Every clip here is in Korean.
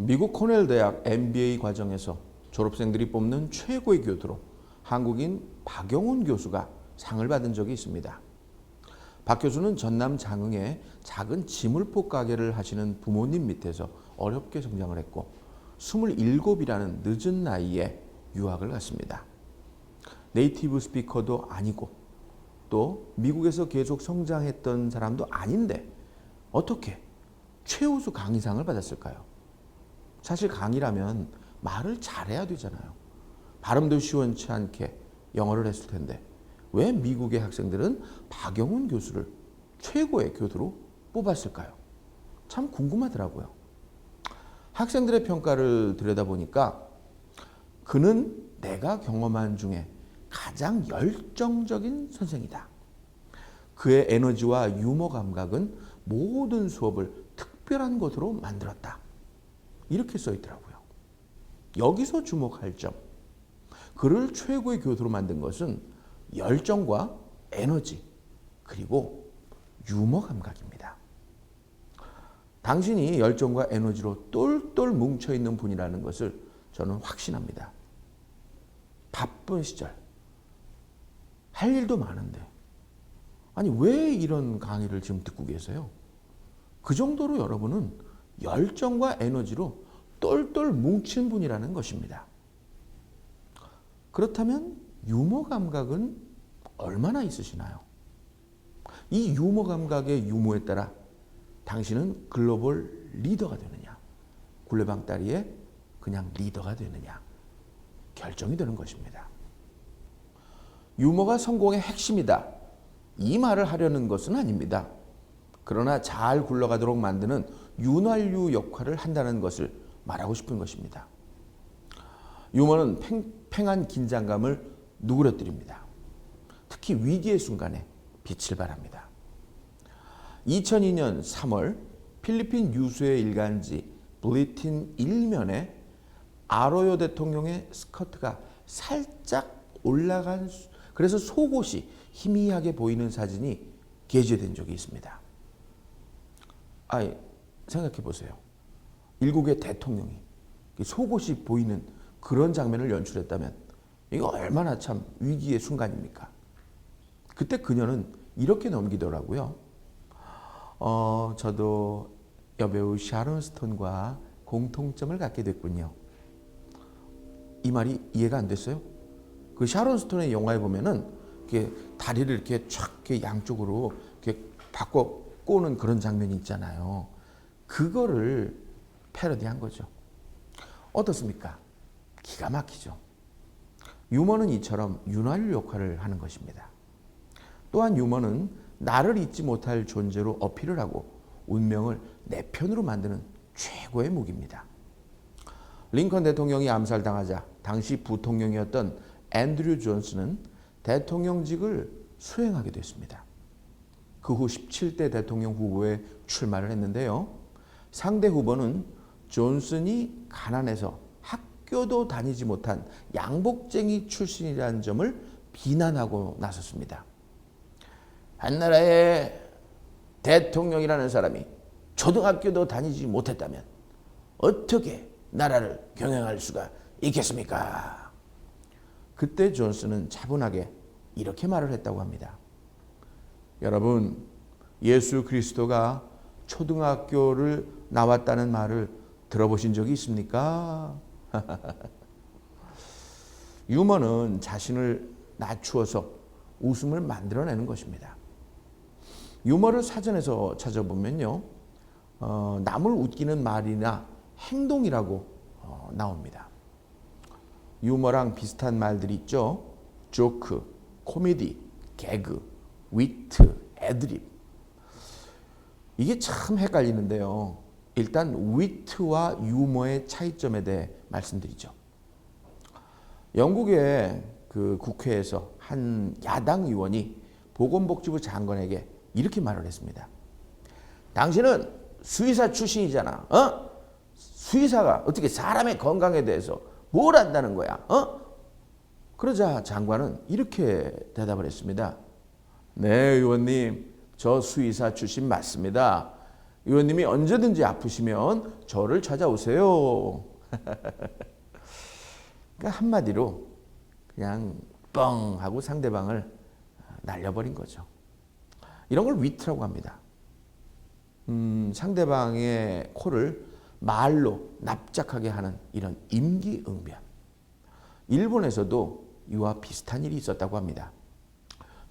미국 코넬 대학 MBA 과정에서 졸업생들이 뽑는 최고의 교수로 한국인 박영훈 교수가 상을 받은 적이 있습니다. 박 교수는 전남 장흥에 작은 지물포 가게를 하시는 부모님 밑에서 어렵게 성장을 했고 27이라는 늦은 나이에 유학을 갔습니다. 네이티브 스피커도 아니고 또 미국에서 계속 성장했던 사람도 아닌데 어떻게 최우수 강의상을 받았을까요? 사실 강의라면 말을 잘해야 되잖아요. 발음도 시원치 않게 영어를 했을 텐데 왜 미국의 학생들은 박영훈 교수를 최고의 교수로 뽑았을까요? 참 궁금하더라고요. 학생들의 평가를 들여다보니까 그는 내가 경험한 중에 가장 열정적인 선생이다. 그의 에너지와 유머 감각은 모든 수업을 특별한 것으로 만들었다. 이렇게 써 있더라고요. 여기서 주목할 점. 그를 최고의 교수로 만든 것은 열정과 에너지 그리고 유머 감각입니다. 당신이 열정과 에너지로 똘똘 뭉쳐있는 분이라는 것을 저는 확신합니다. 바쁜 시절 할 일도 많은데 아니 왜 이런 강의를 지금 듣고 계세요? 그 정도로 여러분은 열정과 에너지로 똘똘 뭉친 분이라는 것입니다. 그렇다면 유머 감각은 얼마나 있으시나요? 이 유머 감각의 유무에 따라 당신은 글로벌 리더가 되느냐, 굴레방다리의 그냥 리더가 되느냐 결정이 되는 것입니다. 유머가 성공의 핵심이다. 이 말을 하려는 것은 아닙니다. 그러나 잘 굴러가도록 만드는 윤활유 역할을 한다는 것을 말하고 싶은 것입니다. 유머는 팽팽한 긴장감을 누그러뜨립니다. 특히 위기의 순간에 빛을 발합니다. 2002년 3월 필리핀 유수의 일간지 블리틴 1면에 아로요 대통령의 스커트가 살짝 올라간 그래서 속옷이 희미하게 보이는 사진이 게재된 적이 있습니다. 생각해 보세요. 일국의 대통령이 속옷이 보이는 그런 장면을 연출했다면 이거 얼마나 참 위기의 순간입니까? 그때 그녀는 이렇게 넘기더라고요. 저도 여배우 샤론 스톤과 공통점을 갖게 됐군요. 이 말이 이해가 안 됐어요? 그 샤론 스톤의 영화에 보면은 이렇게 다리를 이렇게 촥 이렇게 양쪽으로 이렇게 바꿔 꼬는 그런 장면이 있잖아요. 그거를 패러디한 거죠. 어떻습니까? 기가 막히죠. 유머는 이처럼 윤활유 역할을 하는 것입니다. 또한 유머는 나를 잊지 못할 존재로 어필을 하고 운명을 내 편으로 만드는 최고의 무기입니다. 링컨 대통령이 암살당하자 당시 부통령이었던 앤드류 존슨은 대통령직을 수행하게 됐습니다. 그 후 17대 대통령 후보에 출마를 했는데요. 상대 후보는 존슨이 가난해서 학교도 다니지 못한 양복쟁이 출신이라는 점을 비난하고 나섰습니다. 한 나라의 대통령이라는 사람이 초등학교도 다니지 못했다면 어떻게 나라를 경영할 수가 있겠습니까? 그때 존슨은 차분하게 이렇게 말을 했다고 합니다. 여러분, 예수 그리스도가 초등학교를 나왔다는 말을 들어보신 적이 있습니까? 유머는 자신을 낮추어서 웃음을 만들어내는 것입니다. 유머를 사전에서 찾아보면요, 남을 웃기는 말이나 행동이라고 나옵니다. 유머랑 비슷한 말들이 있죠. 조크, 코미디, 개그, 위트, 애드립. 이게 참 헷갈리는데요. 일단 위트와 유머의 차이점에 대해 말씀드리죠. 영국의 그 국회에서 한 야당 의원이 보건복지부 장관에게 이렇게 말을 했습니다. 당신은 수의사 출신이잖아. 수의사가 어떻게 사람의 건강에 대해서 뭘 안다는 거야? 그러자 장관은 이렇게 대답을 했습니다. 네, 의원님, 저 수의사 출신 맞습니다. 의원님이 언제든지 아프시면 저를 찾아오세요. 그러니까 한마디로 그냥 뻥 하고 상대방을 날려버린 거죠. 이런 걸 위트라고 합니다. 상대방의 코를 말로 납작하게 하는 이런 임기응변. 일본에서도 이와 비슷한 일이 있었다고 합니다.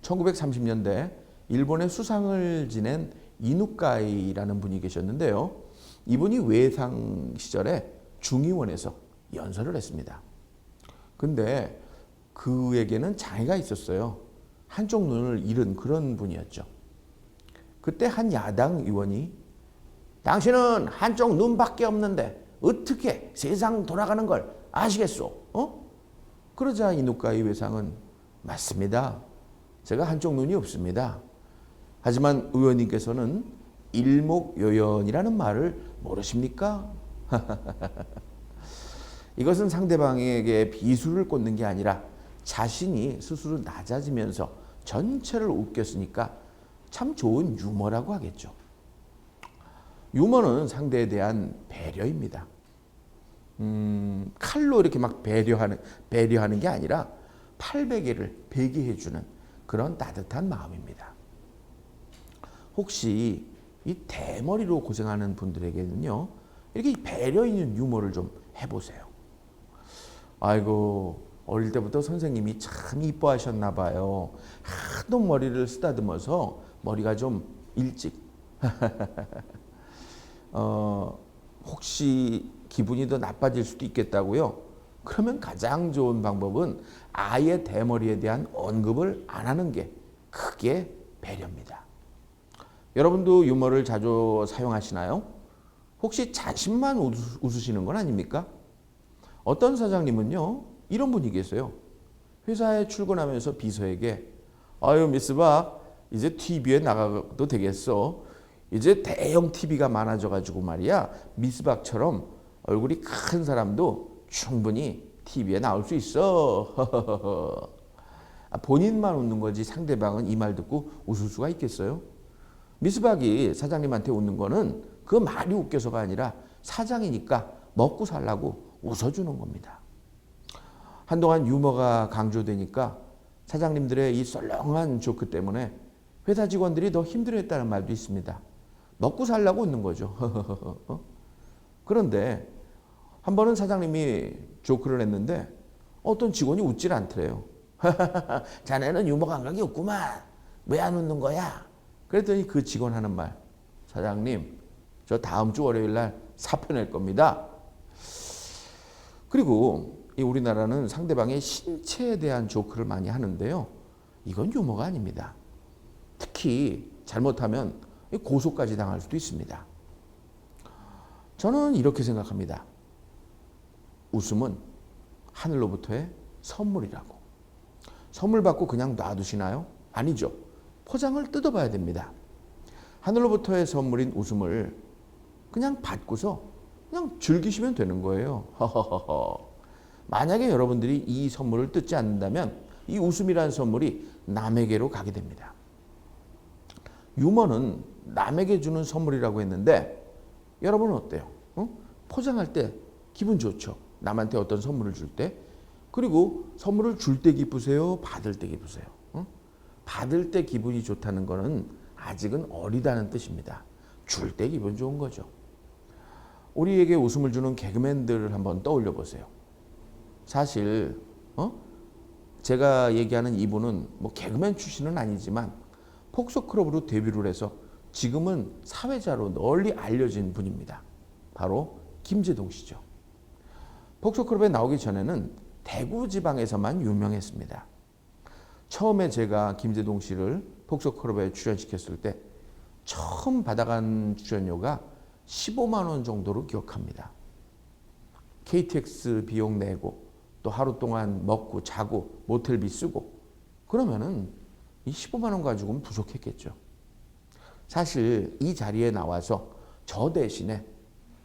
1930년대 일본의 수상을 지낸 이누카이라는 분이 계셨는데요. 이분이 외상 시절에 중의원에서 연설을 했습니다. 근데 그에게는 장애가 있었어요. 한쪽 눈을 잃은 그런 분이었죠. 그때 한 야당 의원이 당신은 한쪽 눈밖에 없는데 어떻게 세상 돌아가는 걸 아시겠소? 그러자 이누카이 외상은 맞습니다. 제가 한쪽 눈이 없습니다. 하지만 의원님께서는 일목요연이라는 말을 모르십니까? 이것은 상대방에게 비수를 꽂는 게 아니라 자신이 스스로 낮아지면서 전체를 웃겼으니까 참 좋은 유머라고 하겠죠. 유머는 상대에 대한 배려입니다. 칼로 이렇게 막 배려하는 게 아니라 800개를 배기해주는 그런 따뜻한 마음입니다. 혹시 이 대머리로 고생하는 분들에게는요, 이렇게 배려 있는 유머를 좀 해보세요. 아이고, 어릴 때부터 선생님이 참 이뻐하셨나 봐요. 하도 머리를 쓰다듬어서 머리가 좀 일찍. 혹시 기분이 더 나빠질 수도 있겠다고요? 그러면 가장 좋은 방법은 아예 대머리에 대한 언급을 안 하는 게 크게 배려입니다. 여러분도 유머를 자주 사용하시나요? 혹시 자신만 웃으시는 건 아닙니까? 어떤 사장님은요, 이런 분이 계세요. 회사에 출근하면서 비서에게 아유 미스 박 이제 TV에 나가도 되겠어. 이제 대형 TV가 많아져가지고 말이야 미스 박처럼 얼굴이 큰 사람도 충분히 TV에 나올 수 있어. 본인만 웃는 거지 상대방은 이 말 듣고 웃을 수가 있겠어요? 미스 박이 사장님한테 웃는 거는 그 말이 웃겨서가 아니라 사장이니까 먹고 살라고 웃어주는 겁니다. 한동안 유머가 강조되니까 사장님들의 이 썰렁한 조크 때문에 회사 직원들이 더 힘들어했다는 말도 있습니다. 먹고 살라고 웃는 거죠. 그런데 한 번은 사장님이 조크를 했는데 어떤 직원이 웃질 않더래요. 자네는 유머 감각이 없구만. 왜 안 웃는 거야? 그랬더니 그 직원 하는 말. 사장님, 저 다음 주 월요일 날 사표 낼 겁니다. 그리고 우리나라는 상대방의 신체에 대한 조크를 많이 하는데요. 이건 유머가 아닙니다. 특히 잘못하면 고소까지 당할 수도 있습니다. 저는 이렇게 생각합니다. 웃음은 하늘로부터의 선물이라고. 선물 받고 그냥 놔두시나요? 아니죠. 포장을 뜯어봐야 됩니다. 하늘로부터의 선물인 웃음을 그냥 받고서 그냥 즐기시면 되는 거예요. 만약에 여러분들이 이 선물을 뜯지 않는다면 이 웃음이라는 선물이 남에게로 가게 됩니다. 유머는 남에게 주는 선물이라고 했는데 여러분은 어때요? 포장할 때 기분 좋죠? 남한테 어떤 선물을 줄 때. 그리고 선물을 줄 때 기쁘세요? 받을 때 기쁘세요? 받을 때 기분이 좋다는 거는 아직은 어리다는 뜻입니다. 줄 때 기분 좋은 거죠. 우리에게 웃음을 주는 개그맨들을 한번 떠올려 보세요. 사실 제가 얘기하는 이분은 뭐 개그맨 출신은 아니지만 폭소클럽으로 데뷔를 해서 지금은 사회자로 널리 알려진 분입니다. 바로 김제동 씨죠. 폭소클럽에 나오기 전에는 대구 지방에서만 유명했습니다. 처음에 제가 김제동 씨를 폭소클럽에 출연시켰을 때 처음 받아간 출연료가 15만 원 정도로 기억합니다. KTX 비용 내고 또 하루 동안 먹고 자고 모텔비 쓰고 그러면은 이 15만 원 가지고는 부족했겠죠. 사실 이 자리에 나와서 저 대신에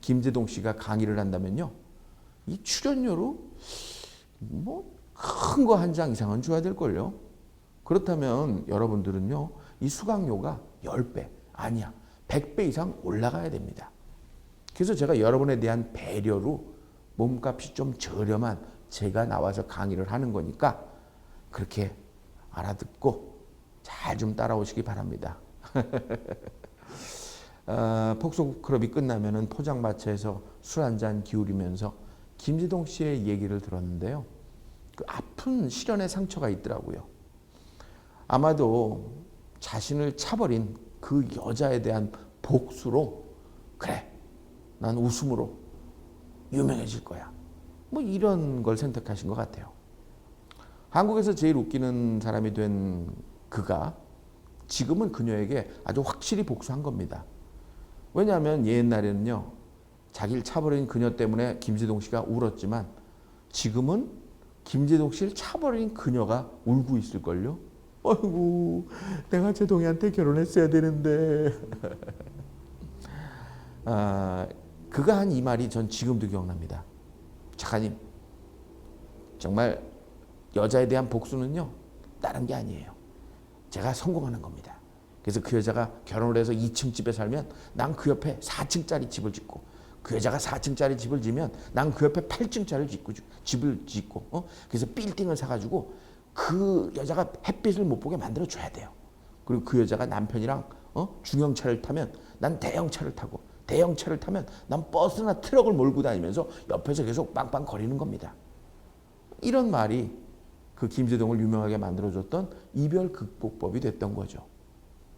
김제동 씨가 강의를 한다면요. 이 출연료로 뭐 큰 거 한 장 이상은 줘야 될걸요. 그렇다면 여러분들은요. 이 수강료가 10배 아니야 100배 이상 올라가야 됩니다. 그래서 제가 여러분에 대한 배려로 몸값이 좀 저렴한 제가 나와서 강의를 하는 거니까 그렇게 알아듣고 잘 좀 따라오시기 바랍니다. 폭소클럽이 끝나면은 포장마차에서 술 한잔 기울이면서 김지동 씨의 얘기를 들었는데요. 그 아픈 시련의 상처가 있더라고요. 아마도 자신을 차버린 그 여자에 대한 복수로 그래, 난 웃음으로 유명해질 거야. 뭐 이런 걸 선택하신 것 같아요. 한국에서 제일 웃기는 사람이 된 그가 지금은 그녀에게 아주 확실히 복수한 겁니다. 왜냐하면 옛날에는요, 자기를 차버린 그녀 때문에 김지동 씨가 울었지만 지금은 김지동 씨를 차버린 그녀가 울고 있을걸요. 아이고, 내가 제동이한테 결혼했어야 되는데. 그가 한 이 말이 전 지금도 기억납니다. 작가님, 정말 여자에 대한 복수는요, 다른 게 아니에요. 제가 성공하는 겁니다. 그래서 그 여자가 결혼을 해서 2층 집에 살면 난 그 옆에 4층짜리 집을 짓고, 그 여자가 4층짜리 집을 지면 난 그 옆에 8층짜리 집을 짓고, 그래서 빌딩을 사가지고 그 여자가 햇빛을 못 보게 만들어 줘야 돼요. 그리고 그 여자가 남편이랑 중형차를 타면 난 대형차를 타고, 대형차를 타면 난 버스나 트럭을 몰고 다니면서 옆에서 계속 빵빵 거리는 겁니다. 이런 말이 그 김제동을 유명하게 만들어줬던 이별 극복법이 됐던 거죠.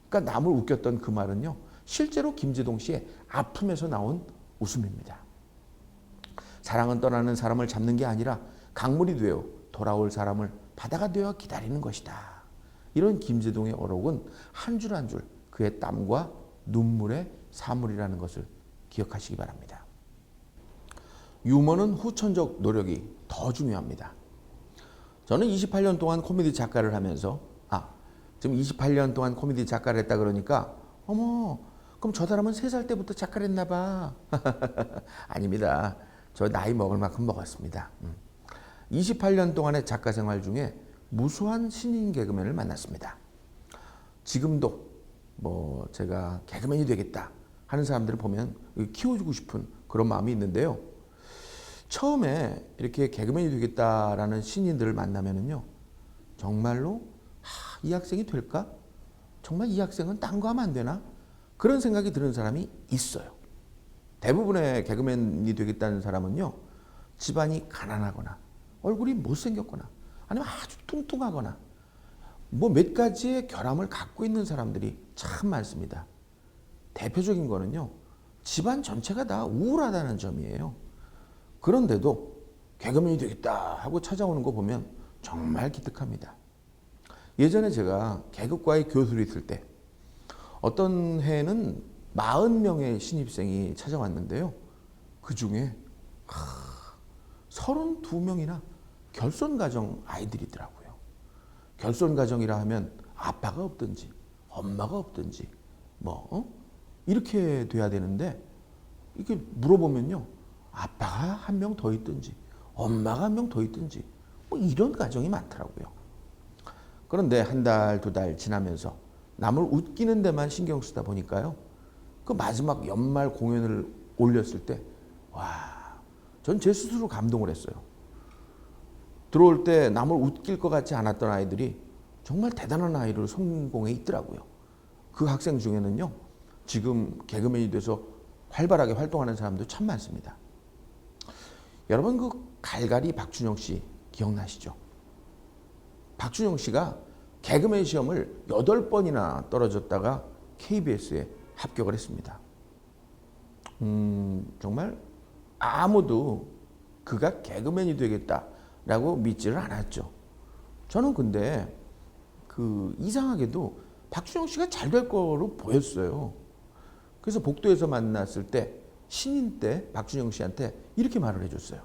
그러니까 남을 웃겼던 그 말은요, 실제로 김제동 씨의 아픔에서 나온 웃음입니다. 사랑은 떠나는 사람을 잡는 게 아니라 강물이 되어 돌아올 사람을 바다가 되어 기다리는 것이다. 이런 김제동의 어록은 한 줄 한 줄 그의 땀과 눈물의 사물이라는 것을 기억하시기 바랍니다. 유머는 후천적 노력이 더 중요합니다. 저는 28년 동안 코미디 작가를 하면서 지금 28년 동안 코미디 작가를 했다 그러니까 어머, 그럼 저 사람은 3살 때부터 작가를 했나 봐. 아닙니다. 저 나이 먹을 만큼 먹었습니다. 28년 동안의 작가 생활 중에 무수한 신인 개그맨을 만났습니다. 지금도 뭐 제가 개그맨이 되겠다 하는 사람들을 보면 키워주고 싶은 그런 마음이 있는데요. 처음에 이렇게 개그맨이 되겠다라는 신인들을 만나면은요, 정말로 이 학생이 될까? 정말 이 학생은 딴 거 하면 안 되나? 그런 생각이 드는 사람이 있어요. 대부분의 개그맨이 되겠다는 사람은요, 집안이 가난하거나 얼굴이 못생겼거나 아니면 아주 뚱뚱하거나 뭐 몇 가지의 결함을 갖고 있는 사람들이 참 많습니다. 대표적인 거는요, 집안 전체가 다 우울하다는 점이에요. 그런데도 개그맨이 되겠다 하고 찾아오는 거 보면 정말 기특합니다. 예전에 제가 개그과의 교수로 있을 때 어떤 해에는 40명의 신입생이 찾아왔는데요. 그 중에 32명이나 결손가정 아이들이더라고요. 결손가정이라 하면 아빠가 없든지 엄마가 없든지 이렇게 돼야 되는데, 이렇게 물어보면요, 아빠가 한 명 더 있든지 엄마가 한 명 더 있든지 이런 가정이 많더라고요. 그런데 한 달, 2달 지나면서 남을 웃기는 데만 신경 쓰다 보니까요, 그 마지막 연말 공연을 올렸을 때 전 제 스스로 감동을 했어요. 들어올 때 남을 웃길 것 같지 않았던 아이들이 정말 대단한 아이로 성공해 있더라고요. 그 학생 중에는요, 지금 개그맨이 돼서 활발하게 활동하는 사람도 참 많습니다. 여러분, 그 갈갈이 박준영 씨 기억나시죠? 박준영 씨가 개그맨 시험을 8번이나 떨어졌다가 KBS에 합격을 했습니다. 정말 아무도 그가 개그맨이 되겠다라고 믿지를 않았죠. 저는 근데 이상하게도 박준영 씨가 잘 될 거로 보였어요. 그래서 복도에서 만났을 때 신인 때 박준영 씨한테 이렇게 말을 해줬어요.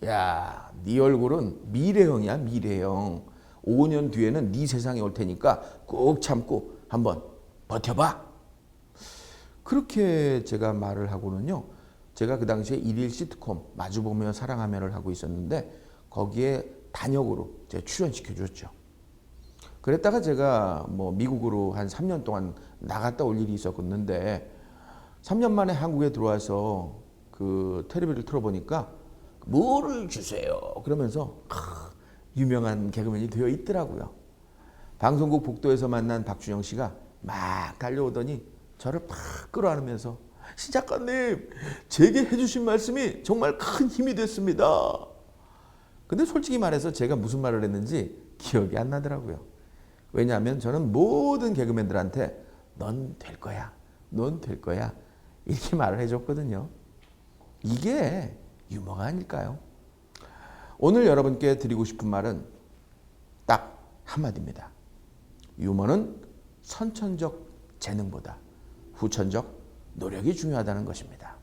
야, 네 얼굴은 미래형이야, 미래형. 5년 뒤에는 네 세상에 올 테니까 꼭 참고 한번 버텨봐. 그렇게 제가 말을 하고는요, 제가 그 당시에 1일 시트콤 마주보며 사랑하며를 하고 있었는데 거기에 단역으로 제가 출연시켜 줬죠. 그랬다가 제가 뭐 미국으로 한 3년 동안 나갔다 올 일이 있었는데 3년 만에 한국에 들어와서 그 텔레비를 틀어보니까 뭐를 주세요 그러면서 유명한 개그맨이 되어 있더라고요. 방송국 복도에서 만난 박준영 씨가 막 달려오더니 저를 팍 끌어안으면서 신 작가님 제게 해주신 말씀이 정말 큰 힘이 됐습니다. 근데 솔직히 말해서 제가 무슨 말을 했는지 기억이 안 나더라고요. 왜냐하면 저는 모든 개그맨들한테 넌 될 거야, 넌 될 거야 이렇게 말을 해줬거든요. 이게 유머가 아닐까요? 오늘 여러분께 드리고 싶은 말은 딱 한마디입니다. 유머는 선천적 재능보다 후천적 노력이 중요하다는 것입니다.